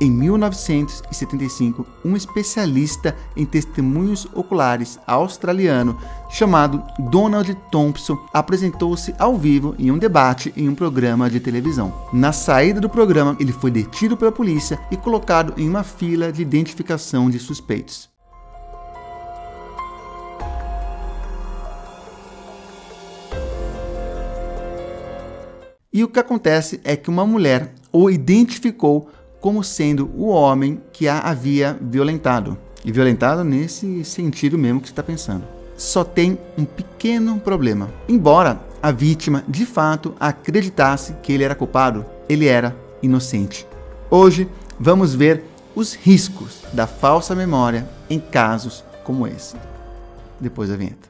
Em 1975, um especialista em testemunhos oculares australiano chamado Donald Thompson apresentou-se ao vivo em um debate em um programa de televisão. Na saída do programa, ele foi detido pela polícia e colocado em uma fila de identificação de suspeitos. E o que acontece é que uma mulher o identificou como sendo o homem que a havia violentado. E violentado nesse sentido mesmo que você está pensando. Só tem um pequeno problema. Embora a vítima de fato acreditasse que ele era culpado, ele era inocente. Hoje vamos ver os riscos da falsa memória em casos como esse. Depois da vinheta.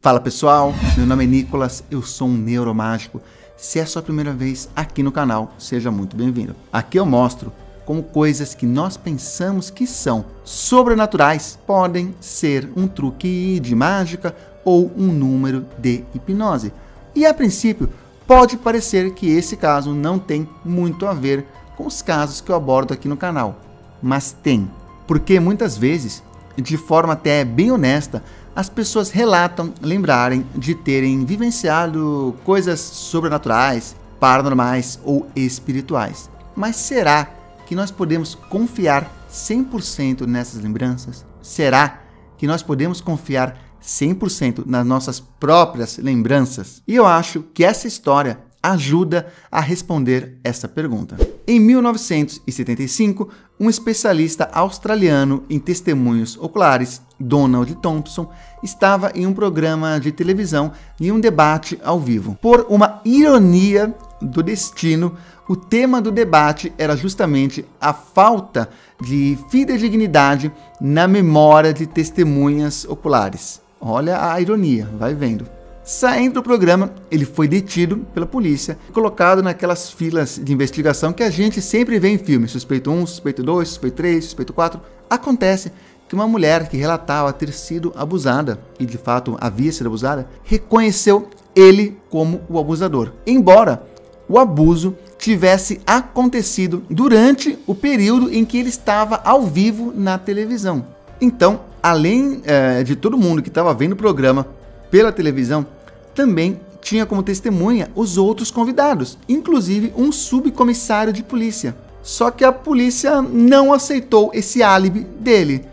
Fala pessoal, meu nome é Nicolas, eu sou um neuromágico. Se é a sua primeira vez aqui no canal, seja muito bem-vindo. Aqui eu mostro como coisas que nós pensamos que são sobrenaturais podem ser um truque de mágica ou um número de hipnose. E a princípio, pode parecer que esse caso não tem muito a ver com os casos que eu abordo aqui no canal. Mas tem, porque muitas vezes, de forma até bem honesta, as pessoas relatam lembrarem de terem vivenciado coisas sobrenaturais, paranormais ou espirituais. Mas será que nós podemos confiar 100% nessas lembranças? Será que nós podemos confiar 100% nas nossas próprias lembranças? E eu acho que essa história ajuda a responder essa pergunta. Em 1975, um especialista australiano em testemunhos oculares, Donald Thompson, estava em um programa de televisão em um debate ao vivo. Por uma ironia do destino, o tema do debate era justamente a falta de fidedignidade na memória de testemunhas oculares. Olha a ironia, vai vendo. Saindo do programa, ele foi detido pela polícia e colocado naquelas filas de investigação que a gente sempre vê em filmes. Suspeito 1, suspeito 2, suspeito 3, suspeito 4. Acontece que uma mulher que relatava ter sido abusada, e de fato havia sido abusada, reconheceu ele como o abusador. Embora o abuso tivesse acontecido durante o período em que ele estava ao vivo na televisão. Então, além de todo mundo que estava vendo o programa pela televisão, também tinha como testemunha os outros convidados, inclusive um subcomissário de polícia. Só que a polícia não aceitou esse álibi dele.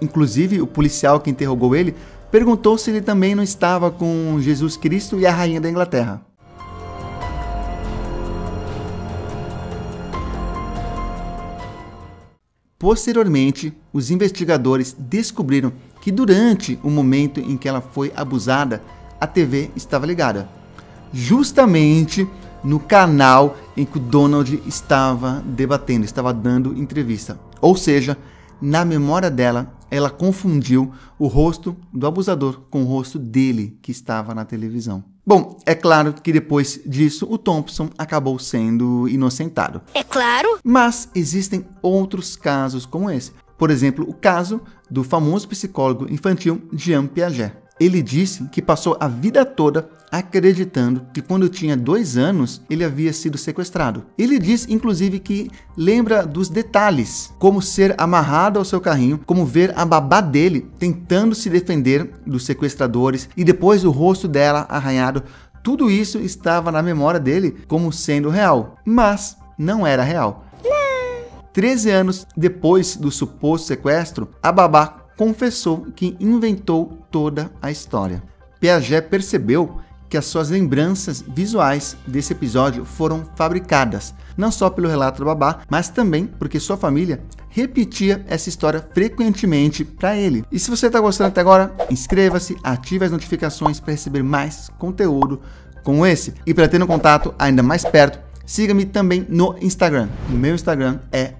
Inclusive, o policial que interrogou ele perguntou se ele também não estava com Jesus Cristo e a Rainha da Inglaterra. Posteriormente, os investigadores descobriram que durante o momento em que ela foi abusada, a TV estava ligada, justamente no canal em que o Donald estava debatendo, estava dando entrevista. Ou seja, na memória dela, ela confundiu o rosto do abusador com o rosto dele que estava na televisão. Bom, é claro que depois disso o Thompson acabou sendo inocentado. É claro! Mas existem outros casos como esse. Por exemplo, o caso do famoso psicólogo infantil Jean Piaget. Ele disse que passou a vida toda acreditando que quando tinha 2 anos ele havia sido sequestrado. Ele diz inclusive que lembra dos detalhes, como ser amarrado ao seu carrinho, como ver a babá dele tentando se defender dos sequestradores e depois o rosto dela arranhado. Tudo isso estava na memória dele como sendo real, mas não era real. 13 anos depois do suposto sequestro, a babá confessou que inventou toda a história. Piaget percebeu que as suas lembranças visuais desse episódio foram fabricadas, não só pelo relato da babá, mas também porque sua família repetia essa história frequentemente para ele. E se você está gostando até agora, inscreva-se, ative as notificações para receber mais conteúdo como esse. E para ter um contato ainda mais perto, siga-me também no Instagram. O meu Instagram é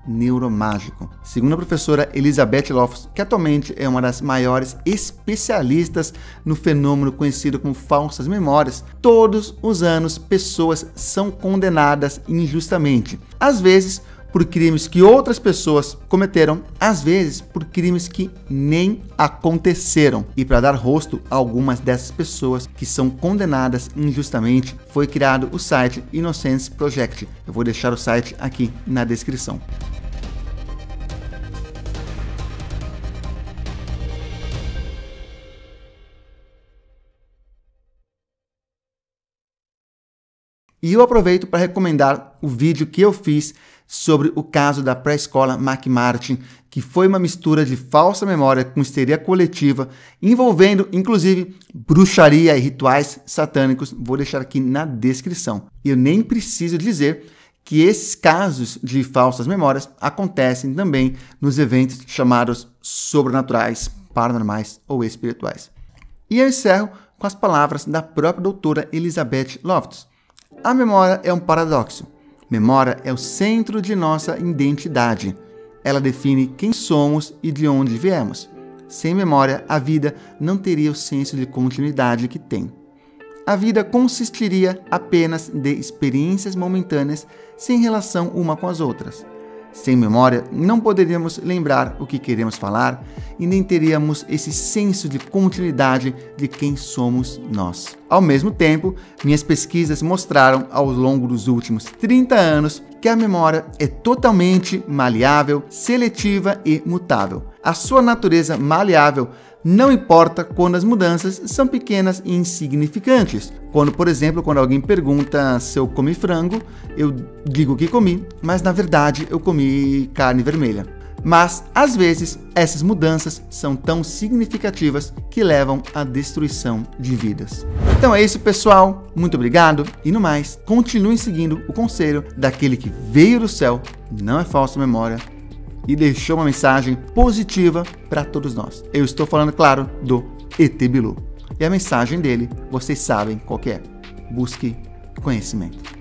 @neuromágico. Segundo a professora Elizabeth Loftus, que atualmente é uma das maiores especialistas no fenômeno conhecido como falsas memórias, todos os anos pessoas são condenadas injustamente. Às vezes por crimes que outras pessoas cometeram, às vezes por crimes que nem aconteceram. E para dar rosto a algumas dessas pessoas que são condenadas injustamente, foi criado o site Innocence Project. Eu vou deixar o site aqui na descrição. E eu aproveito para recomendar o vídeo que eu fiz sobre o caso da pré-escola McMartin, que foi uma mistura de falsa memória com histeria coletiva, envolvendo inclusive bruxaria e rituais satânicos. Vou deixar aqui na descrição. Eu nem preciso dizer que esses casos de falsas memórias acontecem também nos eventos chamados sobrenaturais, paranormais ou espirituais. E eu encerro com as palavras da própria doutora Elizabeth Loftus. A memória é um paradoxo. Memória é o centro de nossa identidade. Ela define quem somos e de onde viemos. Sem memória, a vida não teria o senso de continuidade que tem. A vida consistiria apenas de experiências momentâneas sem relação uma com as outras. Sem memória, não poderíamos lembrar o que queremos falar e nem teríamos esse senso de continuidade de quem somos nós. Ao mesmo tempo, minhas pesquisas mostraram ao longo dos últimos 30 anos que a memória é totalmente maleável, seletiva e mutável. A sua natureza maleável não importa quando as mudanças são pequenas e insignificantes. Por exemplo, quando alguém pergunta se eu comi frango, eu digo que comi, mas na verdade eu comi carne vermelha. Mas, às vezes, essas mudanças são tão significativas que levam à destruição de vidas. Então é isso, pessoal. Muito obrigado. E no mais, continuem seguindo o conselho daquele que veio do céu, não é falsa memória, e deixou uma mensagem positiva para todos nós. Eu estou falando, claro, do ET Bilu. E a mensagem dele, vocês sabem qual que é. Busque conhecimento.